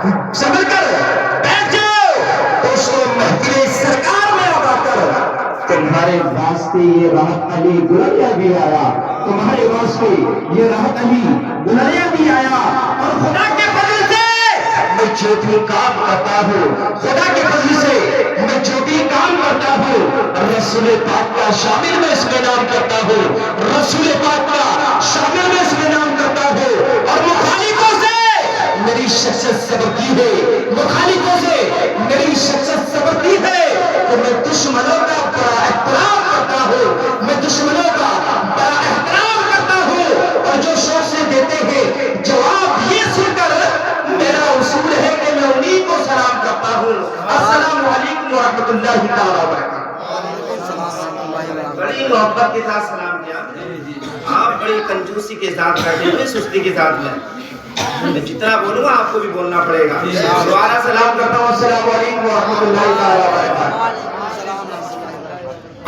سنبھل کر بیٹھ جاؤ دوستوں، محفل سرکار میں اب آ کر تمہارے واسطے یہ راحت علی گلیا بھی آیا، تمہارے واسطے یہ راحت علی گلیا بھی آیا، اور خدا کے فضل سے میں جو بھی کام کرتا ہوں، خدا کے فضل سے میں جو بھی کام کرتا ہوں، رسول پاک کا شامل میں اس میں نام کرتا ہوں، رسول پاک کا شامل میں اس میں نام کرتا ہوں، اور مخالفوں سے میری شخصیت سبقی ہے، مخالفوں سے میری شخصیت سبقی ہے کہ میں دشمنوں کا بڑا احترام کرتا ہوں، میں دشمنوں کا بڑا احترام کرتا ہوں، اور جو شوق سے دیتے ہیں جواب یہ سن کر میرا اصول ہے کہ میں انہیں کو سلام کرتا ہوں۔ السلام علیکم ورحمۃ اللہ تعالیٰ وبرکاتہ۔ بڑی محبت کے ساتھ سلام کیا آپ، بڑی کنجوسی کے ساتھ بیٹھے ہوئے، سستی کے ساتھ میں جتنا بولوں گا آپ کو بھی بولنا پڑے گا۔ دوبارہ سلام کرتا ہوں، السلام علیکم ورحمۃ اللہ تعالیٰ وبرکاتہ۔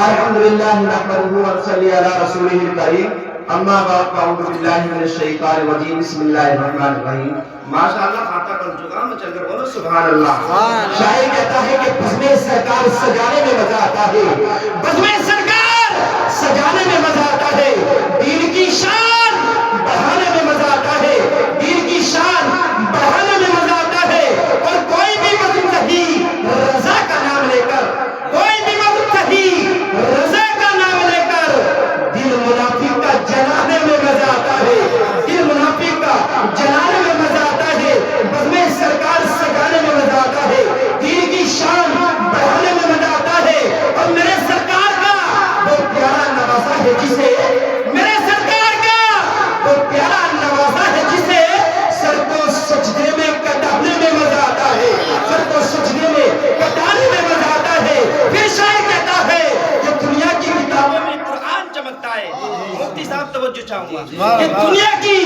الحمدللہ نحمدہ ونصلی علی رسولہ الکریم، اما بعد فاعوذ باللہ من الشیطان الرجیم، بسم اللہ الرحمن الرحیم۔ ماشاءاللہ خاطہ بن چکا، میں چل کر بولو سبحان اللہ۔ شاعر کہتا ہے کہ بزم سرکار سجانے میں مزہ آتا ہے، بزم سرکار سجانے میں مزہ آتا ہے، دین کی شان بڑھانے میں مزہ آتا ہے، دین کی شان بڑھانے میں مزہ آتا ہے، اور کوئی بھی بزم نہیں رضا کا نام لے کر، کوئی بھی بزم نہیں رضا کا نام لے کر دل منافق کا جلانے میں مزہ آتا ہے، دل منافق کا جلانے میں مزہ آتا ہے، بزم سرکار سجانے میں مزہ آتا ہے، دین کی شان بڑھانے میں مزہ آتا ہے، اور میرے سرکار کا وہ پیارا نوازا ہے جسے، میرے سرکار کا وہ پیارا نوازا ہے جسے سر کو سجدے میں کٹانے میں مزہ آتا ہے، سر کو سجدے میں کٹانے میں مزہ آتا ہے۔ پھر شاعر کہتا ہے کہ دنیا کی کتابوں میں قرآن چمکتا ہے۔ مفتی صاحب توجہ چاہوں گا کہ دنیا کی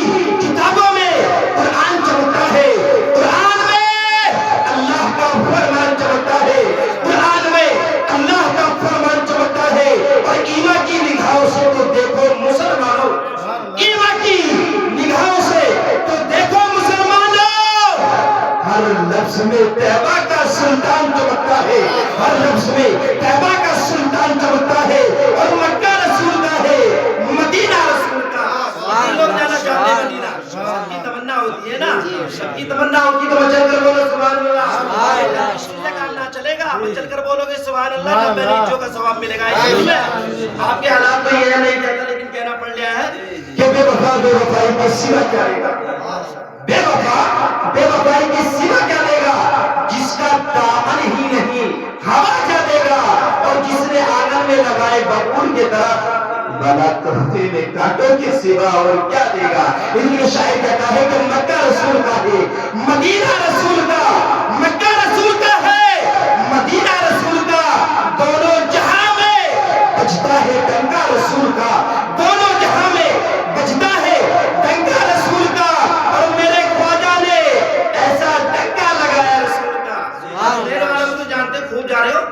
کتابوں میں قرآن چمکتا ہے، قرآن میں اللہ کا فرمان چمکتا ہے، قرآن میں اللہ کا فرمان چمکتا ہے، اور ایمان کی نگاہوں سے تو دیکھو مسلمانوں، ایمان کی نگاہوں سے تو دیکھو مسلمانوں، ہر لفظ میں طیبہ کا سلطان چمکتا ہے، ہر لفظ میں طیبہ کا سلطان چمکتا ہے، اور مکہ رسول کا ہے، مدینہ رسول کا۔ لوگ جانا چاہتے ہیں مدینہ، سب کی تمنا ہوتی ہے نا، سب کی تمنا ہوتی ہے، تو میں چل کر بولو سبحان اللہ۔ اس لیے کام نہ چلے گا، میں چل کر بولو گے سبحان اللہ، جب میری جو کا ثواب ملے گا۔ اس میں آپ کے حالات تو یہ نہیں کہتا، لیکن کہنا پڑ گیا ہے کہ بے وفا بے وفائی کی سوا کیا دے گا، بے وفا بے وفائی کی سوا کیا دے گا، جس کا دامن ہی نہیں ہوا کیا دے گا، اور جس نے آنگن میں لگائے ببول کے طرف بلا تحفے میں کانٹوں کے سوا اور کیا دے گا۔ اس لیے شاعر کہتا ہے کہ مکہ رسول کا ہے، مدینہ رسول کا، مکہ رسول کا ہے، مدینہ رسول کا، دونوں جہاں میں بجتا ہے ڈنکا رسول کا، دونوں جہاں میں بجتا ہے ڈنکا رسول کا، اور میرے خواجہ نے ایسا ڈنکا لگایا رسول کا۔ میرے والوں کو جانتے خوب جا رہے ہو،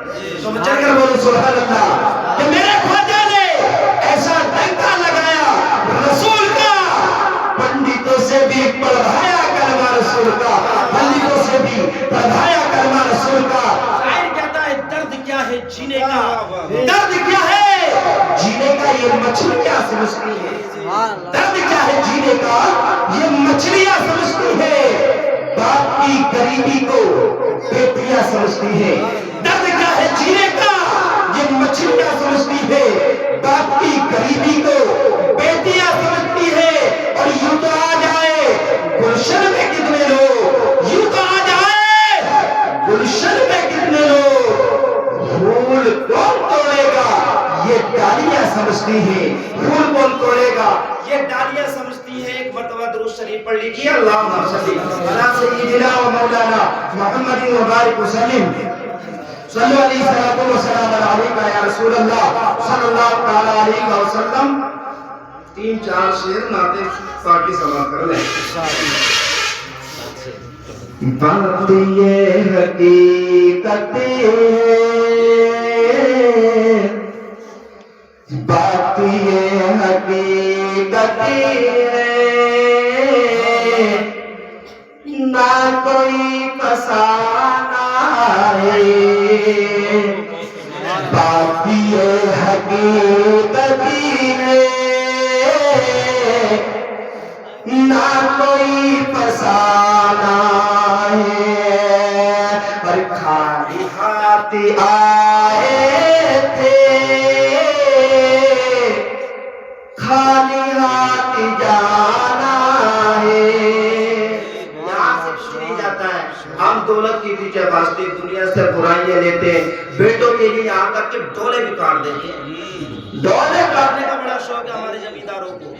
تو میں چل کر بولو سبحان اللہ، کہ میرے خواجہ نے ایسا ڈنکا لگایا رسول کا، پنڈتوں سے بھی پڑھایا کلمہ رسول کا، پنڈتوں سے بھی پڑھایا کلمہ رسول کا۔ شاعر کہتا ہے درد کیا ہے جینے کا، درد کیا ہے جینے کا، یہ مچھلیاں سمجھتی ہے، درد کیا ہے جینے کا، یہ مچھلیاں سمجھتی ہے، باپ کی غریبی کو بیٹیاں سمجھتی ہے، درد کیا ہے جینے کا، یہ مچھلیاں سمجھتی ہے، باپ کی غریبی کو بیٹیاں سمجھتی ہے، اور یوں تو آ جائے گلشن میں کتنے لوگ، یوں تو آ جائے گلشن میں کتنے لوگ، پھول کون توڑے گا یہ ڈالیاں سمجھتی ہیں، پھول کون توڑے گا یہ ڈالیاں سمجھتی ہیں۔ ایک مرتبہ درود شریف پڑھ لیجیے، اللہم صلی علی سیدنا و مولانا محمد و بارک وسلم، صلو علیہ الصلوۃ والسلام علیکہ یا رسول اللہ صلی اللہ تعالی علیہ وسلم۔ 3-4 شعر نعت پاک کی سماعت کر لیں۔ بات یہ حقیقت ہے، بات یہ حقیقت ہے، نہ کوئی فسانہ ہے، بات یہ حقیقتی ہے، نہ کوئی فسانہ ہے، پر خالی ہاتھ آئے تھے، خالی ہاتھ جانا ہے۔ یہاں سے کچھ نہیں جاتا ہے، ہم دولت کی پیچھے بھاگتے ہیں، دنیا سے برائیاں لیتے ہیں، بیٹوں کے لیے یہاں تک کہ ڈولے بھی کاٹ دیتے ہیں۔ ڈولے کاٹنے کا بڑا شوق ہے ہمارے زمینداروں کو،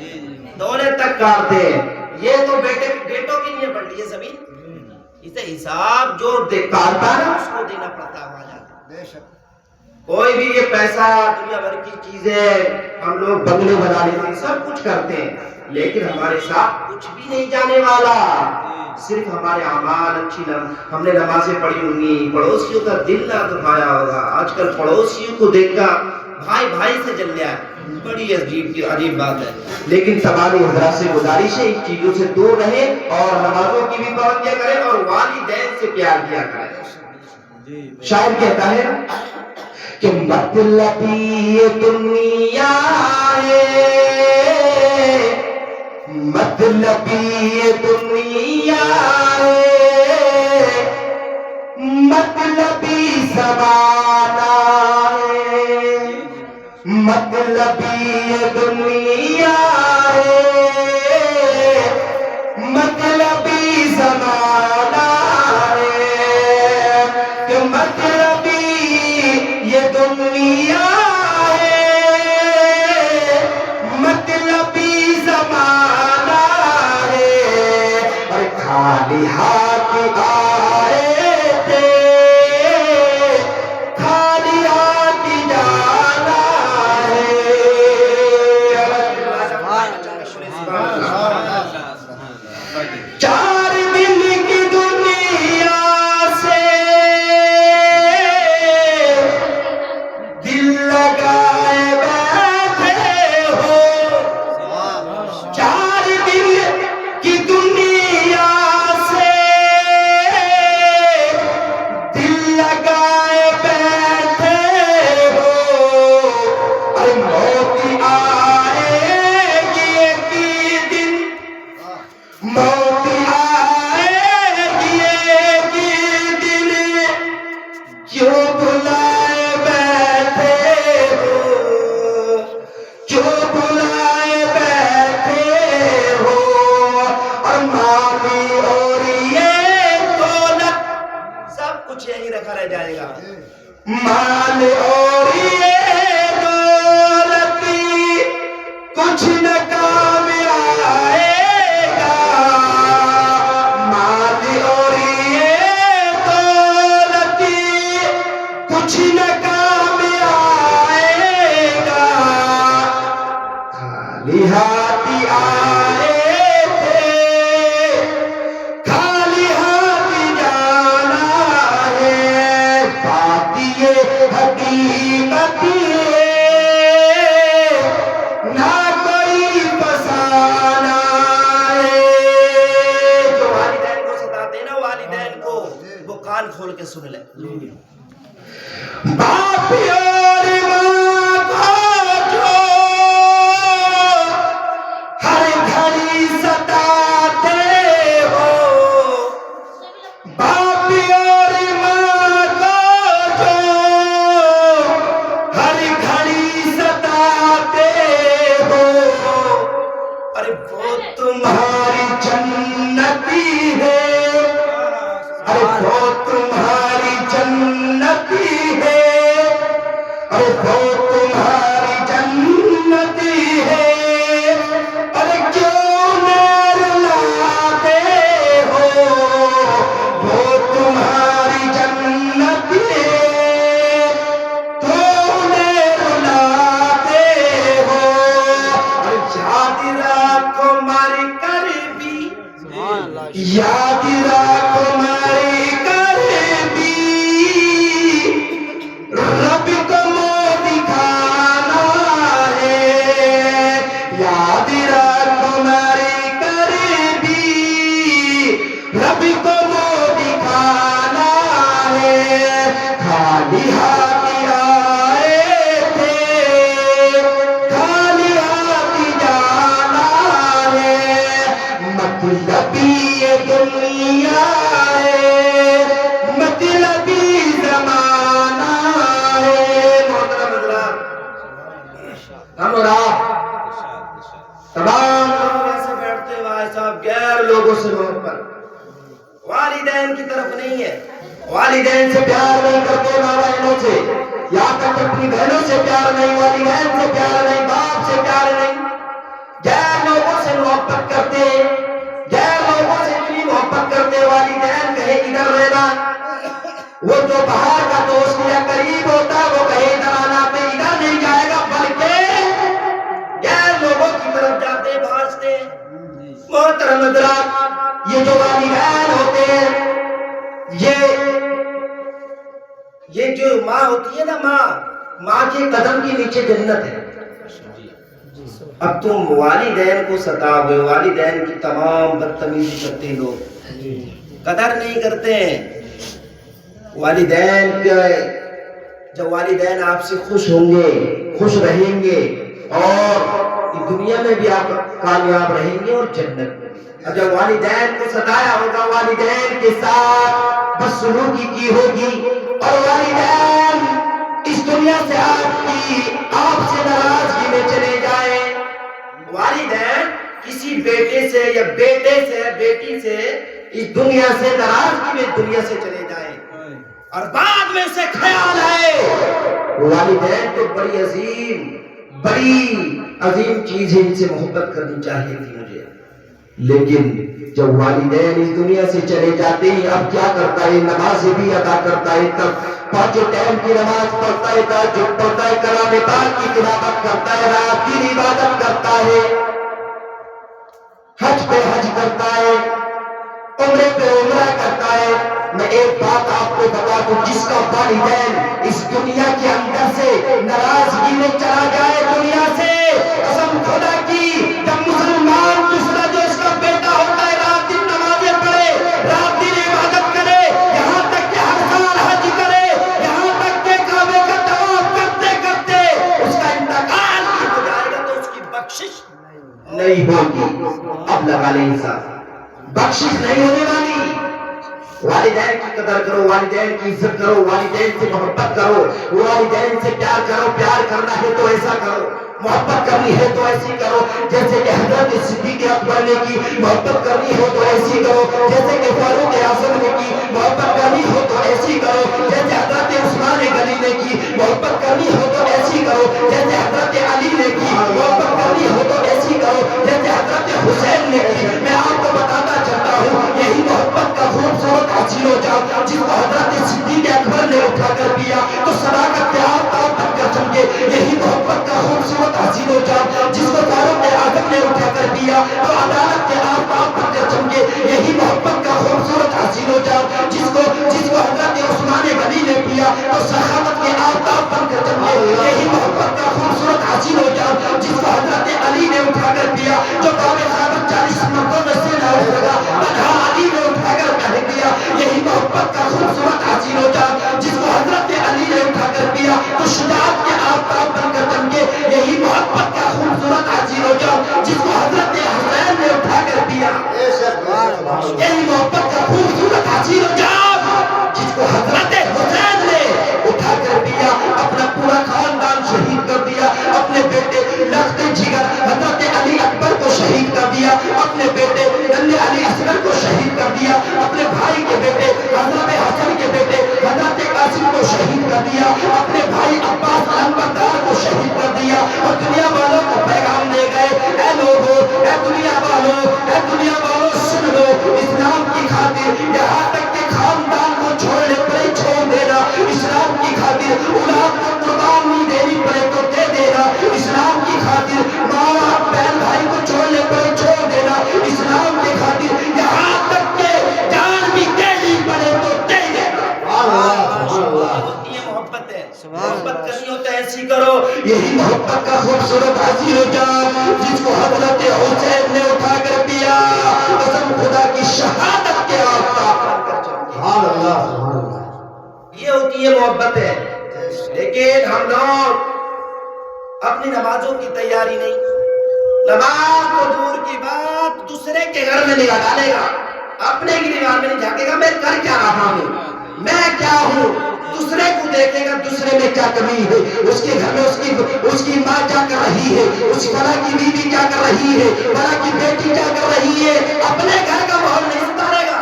ڈولے تک کاٹتے ہیں۔ یہ تو بیٹوں کے لیے بڑھ رہی ہے زمین، اسے حساب جو کاٹتا ہے اس کو دینا پڑتا ہے ہمارا۔ کوئی بھی یہ پیسہ دنیا بھر کی چیزیں ہم لوگ بنگلے بنا لیتے ہیں، سب کچھ کرتے ہیں، لیکن ہمارے ساتھ کچھ بھی نہیں جانے والا، صرف ہمارے اعمال اچھی ہم نے نمازیں پڑھی ہوں گی، پڑوسیوں کا دل نہ دکھایا ہوگا۔ آج کل پڑوسیوں کو دیکھ کر بھائی بھائی سے جل گیا ہے، بڑی عجیب بات ہے۔ لیکن تمام حضرات سے گزارش ہے ان چیزوں سے دور رہیں اور نمازوں کی بھی پابندیاں کریں اور والدین سے پیار کیا کریں۔ شاعر کہتا ہے کہ مطلبی یہ دنیا ہے، مطلبی یہ دنیا ہے، مطلبی زمانہ ہے، مطلبی یہ دنیا ہے، مطلبی زمانہ ہے، کہ مطلبی یہ دنیا ہے، مطلبی زمانہ ہے، اور خالی ہاتھ آئے تھے، خالی ہاتھ جانا ہے۔ چار دن کی دنیا سے دل لگائے بیٹھے ہو، چار دن کی دنیا سے دل لگائے بیٹھے ہو، ارے موت آئے گی ایک دن، موت آئے گی ایک دن، کیوں بلائے بیٹھے ہو، کیوں بلائے بیٹھے ہو، اور مالی اور یہ دولت سب کچھ یہیں رکھا رہ جائے گا۔ مال اور یہ دولت کچھ نہ کام آئے گا، مال اور یہ دولت کچھ نہ کام آئے گا، خالی ہاتھ آئے تھے، خالی ہاتھ جانا ہے، بات یہ حقیقت ہے، نہ کوئی فسانہ ہے۔ جو والدین کو ستاتے ہیں نا، والدین کو وہ کان کھول کے سن لیں۔ باپ اور ماں کو جو ہر گھڑی ستاتے ہو، باپ اور ماں کو جو ہر گھڑی ستاتے ہو، ارے وہ تمہاری جنتی ہے، ارے وہ تمہاری جنتی ہے، ارے وہ تمہاری جنتی ہے، ارے کیوں نہ رلاتے ہو، وہ تمہاری جنتی ہے، کیوں نہ رلاتے ہو، اور یاد رکھو مر کر بھی، یاد رکھو مر کر والدین کی طرف نہیں ہے. والدین سے پیار نہیں کرتے، ماں بہنوں سے، یہاں تک اپنی بہنوں سے پیار نہیں، والدین سے پیار نہیں، باپ سے پیار نہیں، غیر لوگوں سے محبت کرتے، غیر لوگوں سے اتنی محبت کرتے، والدین کہے ادھر رہنا، وہ جو باہر کا دوست یا قریب ہوتا ہے وہ کہے ادھر آنا، پہ ادھر نہیں جائے گا، بلکہ غیر لوگوں کی طرف جاتے بھاجتے. محترم حضرات، یہ جو والدین ہوتے ہیں، یہ جو ماں ہوتی ہے نا، ماں کے قدم کے نیچے جنت ہے. اب تم والدین کو ستاؤ، والدین کی تمام بدتمیزی کرتے لوگ، قدر نہیں کرتے ہیں والدین کے. جب والدین آپ سے خوش ہوں گے، خوش رہیں گے، اور دنیا میں بھی آپ کامیاب رہیں گے اور جنت میں. اب جب والدین کو ستایا ہوگا، والدین کے ساتھ بدسلوکی کی ہوگی، اور والدین اس دنیا سے آپ سے ناراضگی میں چلے جائیں. والدین کسی بیٹے سے یا بیٹے سے بیٹی سے اس دنیا سے ناراضگی میں دنیا سے چلے جائیں، اور بعد میں اسے خیال آئے والدین تو بڑی عظیم چیز ہے، ان سے محبت کرنی چاہیے تھی مجھے. لیکن جب والدین اس دنیا سے چلے جاتے ہیں، اب کیا کرتا ہے؟ نمازیں بھی ادا کرتا ہے، تب پانچوں ٹائم کی نماز پڑھتا ہے، تہجد پڑھتا ہے، کلام پاک کی تلاوت کرتا ہے، رات کی عبادت کرتا ہے، حج پہ حج کرتا ہے، عمرے پہ عمرہ کرتا ہے. میں ایک بات آپ کو بتا دوں، جس کا والدین اس دنیا کے اندر سے ناراضگی میں چلا جائے دنیا سے، قسم خدا کی، جب مسلمان دوسرا جو اس کا بیٹا ہوتا ہے رات دن نمازیں پڑھے، رات دن عبادت کرے، یہاں تک کہ ہر سال حج کرے، یہاں تک کہ کعبے کا طواف کرتے کرتے اس کا انتقال ہو جائے گا تو اس کی بخشش نہیں ہوگی. اب لگا لیں انصاف، بخشش نہیں ہونے والی. والدین کی قدر کرو، والدین کی عزت کرو، والدین سے محبت کرو، والدین سے پیار کرو. پیار کرنا ہے تو ایسا کرو، محبت کرنی ہے تو ایسی کرو جیسے کہ حضرت صدیق اکبر نے کی. محبت کرنی ہو تو ایسی کرو جیسے کہ فاروق اعظم نے کی. محبت کرنی ہو تو ایسی کرو جیسے حضرت عثمان غنی نے کی. محبت کرنی ہو تو ایسی کرو جیسے حضرت علی نے کی. محبت کرنی ہو تو ایسی کرو جیسے حضرت حسین نے کی. میں آپ کو بتاتا چلتا ہوں، یہی محبت کا خوبصورت حاصل ہو جاؤ جس کو حضرت صدیق اکبر نے اٹھا کر دیا تو صداقت کے آفتاب بن کر چمکے. یہی محبت کا خوبصورت حاصل ہو جاؤ جس کو فاروق اعظم نے اٹھا کر دیا تو عدالت کے آفتاب بن کر چمکے. یہی محبت کا خوبصورت حاصل ہو جاؤ جس کو حضرت عثمان غنی نے کیا تو سخاوت کے آفتاب بن کر چمکے. یہی محبت کا خوبصورت حاصل ہو جاؤ جس کو حضرت علی نے اٹھا کر دیا جو باب خیبر 40 مردوں میں سے نہ ہو سکا، تنہا علی نے اٹھا کر کہہ دیا. یہی محبت کا خوبصورت حاصل ہو جاؤ جس کو حضرت علی نے اٹھا کر دیا تو شجاعت کے آفتاب بن کر چمکے. یہی محبت کا خوبصورت حاصل ہو جاؤ جس کو حضرت حسین نے اٹھا کر دیا. یہی محبت کا خوبصورت حاصل ہو جاؤ جس کو حضرت حسین نے اٹھا کر دیا. اپنا پورا خاندان شہید کر دیا، اپنے بیٹے لخت جگر حضرت علی اکبر کو شہید کر دیا، اپنے بیٹے ننھے علی اصغر کو شہید کر دیا، اپنے بھائی کے بیٹے حضرت حسن کے بیٹے حضرت قاسم کو شہید کر دیا، اپنے بھائی عباس علمبردار کو شہید کر دیا. اور دنیا والوں کو پیغام دے گئے، اے لوگوں، اے دنیا والوں سن لو، اسلام کی خاطر یہاں تک کہ خاندان کو چھوڑنے پڑے چھوڑ دینا، اسلام کی خاطر اولاد کو قربان نہیں دینی پڑے تو دے دینا، اسلام کی خاطر ماں بہن بھائی کو چھوڑنے پڑے چھوڑ دینا، اسلام کی خاطر یہاں تک کہ جان بھی دینی پڑے تو دے دینا. یہ محبت ہے. محبت کرنی ہو تو ایسی کرو. یہی محبت کا خوبصورت حاصل ہو جائے جس کو حضرت حسین نے اٹھا کر دیا، قسم خدا کی شہادت کے آفتاب بن کر چمکے. یہ ہوتی ہے محبت ہے. لیکن ہم لوگ اپنی نمازوں کی تیاری نہیں، نماز کو دور کی بات دوسرے کے گھر میں نہیں ڈالے گا، اپنے کی دیوار میں نہیں جھانکے گا میں کر کیا رہا ہوں، میں کیا ہوں. دوسرے کو دیکھے گا دوسرے میں کیا کمی ہے، اس کے گھر میں اس کی ماں کیا کر رہی ہے، اس فلاں کی بیوی کیا کر رہی ہے، فلاں کی بیٹی کیا کر رہی ہے. اپنے گھر کا ماحول نہیں سدھارے گا.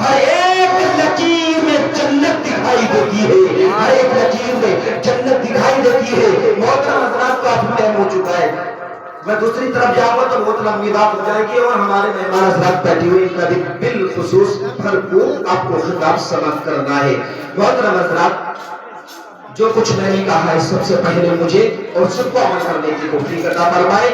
ہر ایک لکیر میں جنت دکھائی دیتی ہے، ہر ایک لکیر میں جنت دکھائی دیتی ہے۔ محترم حضرات کافی ٹائم ہو چکا ہے، میں دوسری طرف جاؤں گا تو بہت لمبی بات ہو جائے گی اور ہمارے مہمان حضرات بیٹھے ہوئے ان کا بھی بالخصوص بھرپور آپ کو خطاب سماعت کرنا ہے۔ محترم حضرات، جو کچھ میں نے کہا ہے سب سے پہلے مجھے اور سب کو عمل کرنے کی توفیق عطا فرمائے۔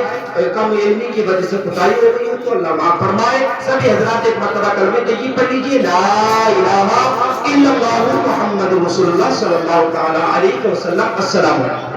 کم علمی کی وجہ سے کوتاہی ہو گئی ہوں تو اللہ معاف فرمائے۔ سبھی حضرات ایک مرتبہ کلمہ طیب پڑھ لیجیے، لا الہ الا اللہ محمد رسول اللہ صلی اللہ تعالی علیہ وسلم۔ السلام علیکم۔